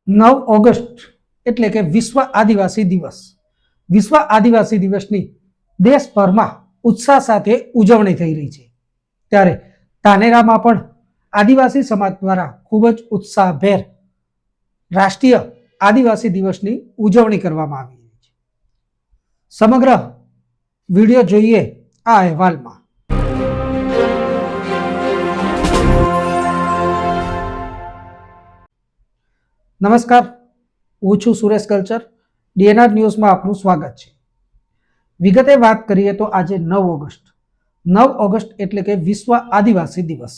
9 August એટલે કે વિશ્વ આદિવાસી દિવસ. વિશ્વ આદિવાસી દિવસની દેશભરમાં ઉત્સાહ સાથે ઉજવણી થઈ રહી છે. ત્યારે ધાનેરામાં પણ આદિવાસી સમાજ દ્વારા ખૂબ જ ઉત્સાહભેર રાષ્ટ્રીય આદિવાસી દિવસની ઉજવણી કરવામાં આવી રહી છે. સમગ્ર વિડીયો જોઈએ આ અહેવાલમાં. નમસ્કાર, હું છું સુરેશ કલ્ચર. ડીએનઆર ન્યૂઝમાં આપનું સ્વાગત છે. વિગતે વાત કરીએ તો આજે 9 ઓગસ્ટ એટલે કે વિશ્વ આદિવાસી દિવસ.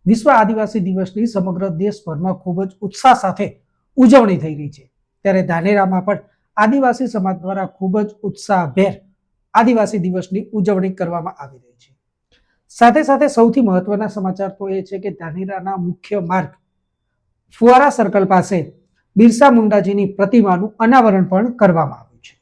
વિશ્વ આદિવાસી દિવસની સમગ્ર દેશભરમાં ખૂબ જ ઉત્સાહ સાથે ઉજવણી થઈ રહી છે. ત્યારે ધાનેરામાં પણ આદિવાસી સમાજ દ્વારા ખૂબ જ ઉત્સાહભેર આદિવાસી દિવસની ઉજવણી કરવામાં આવી રહી છે. સાથે સાથે સૌથી મહત્વના સમાચાર તો એ છે કે ધાનેરાના મુખ્ય માર્ગ ફુવારા સર્કલ પાસે બિરસા મુંડાજીની પ્રતિમાનું અનાવરણ પણ કરવામાં આવ્યું છે.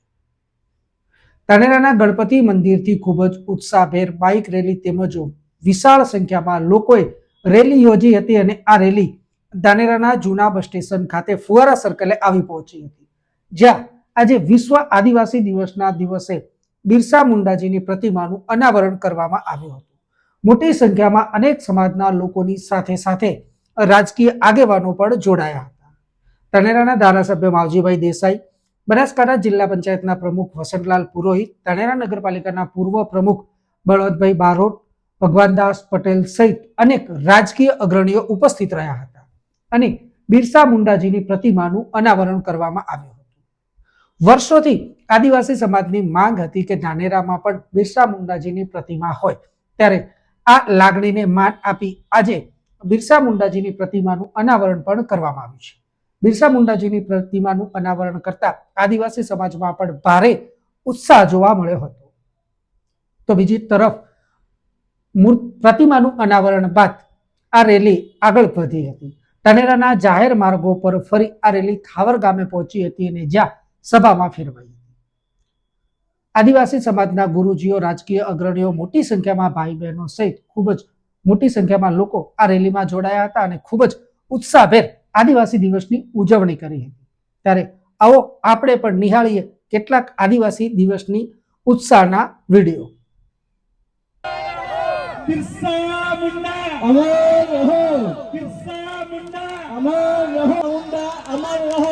ધાનેરાના ગણપતિ મંદિરથી ખૂબ જ ઉત્સાહભેર બાઇક રેલી તેમજ વિશાળ સંખ્યામાં લોકોએ રેલી યોજી હતી અને આ રેલી ધાનેરાના જૂના બસ સ્ટેશન ખાતે ફુવારા સર્કલે આવી પહોંચી હતી, જ્યાં આજે વિશ્વ આદિવાસી દિવસના દિવસે બિરસા મુંડાજીની પ્રતિમાનું અનાવરણ કરવામાં આવ્યું હતું. મોટી સંખ્યામાં અનેક સમાજના લોકોની સાથે સાથે રાજકીય આગેવાનો પણ જોડાયા હતા. ધાનેરાના ધારાસભ્ય માવજીભાઈ દેસાઈ, બનાસકાંઠા જિલ્લા પંચાયતના પ્રમુખ વસંતલાલ પુરોહિત, ધાનેરા નગરપાલિકાના પૂર્વ પ્રમુખ બળવંતભાઈ બારોટ, ભગવાનદાસ પટેલ સહિત અનેક રાજકીય અગ્રણીઓ ઉપસ્થિત રહ્યા હતા અને બિરસા મુંડાજીની પ્રતિમાનું અનાવરણ કરવામાં આવ્યું હતું. વર્ષોથી આદિવાસી સમાજની માંગ હતી કે ધાનેરામાં પણ બિરસા મુંડાજીની પ્રતિમા હોય, ત્યારે આ લાગણીને માન આપી આજે બિરસા મુંડાજીની પ્રતિમાનું અનાવરણ પણ કરવામાં આવ્યું છે. બિરસા મુંડાજીની પ્રતિમાનું અનાવરણ કરતા આદિવાસી સમાજમાં પણ ભારે ઉત્સાહ જોવા મળ્યો હતો. તો બીજી તરફ પ્રતિમાનું અનાવરણ બાદ આ રેલી આગળ વધી હતી. ધાનેરાના જાહેર માર્ગો પર ફરી આ રેલી થાવર ગામે પહોંચી હતી અને જ્યાં સભામાં ફેરવાઈ હતી. આદિવાસી સમાજના ગુરુજીઓ, રાજકીય અગ્રણીઓ, મોટી સંખ્યામાં ભાઈ બહેનો સહિત ખૂબ જ મોટી સંખ્યામાં લોકો આ રેલીમાં જોડાયા હતા અને ખૂબ જ ઉત્સાહભેર આદિવાસી દિવસની ઉજવણી કરી હતી. ત્યારે આવો આપણે પણ નિહાળીએ કેટલાક આદિવાસી દિવસની ઉત્સાહના વિડીયો. બિરસા મુંડા અમર રહો, બિરસા મુંડા અમર રહો, મુંડા અમર રહો.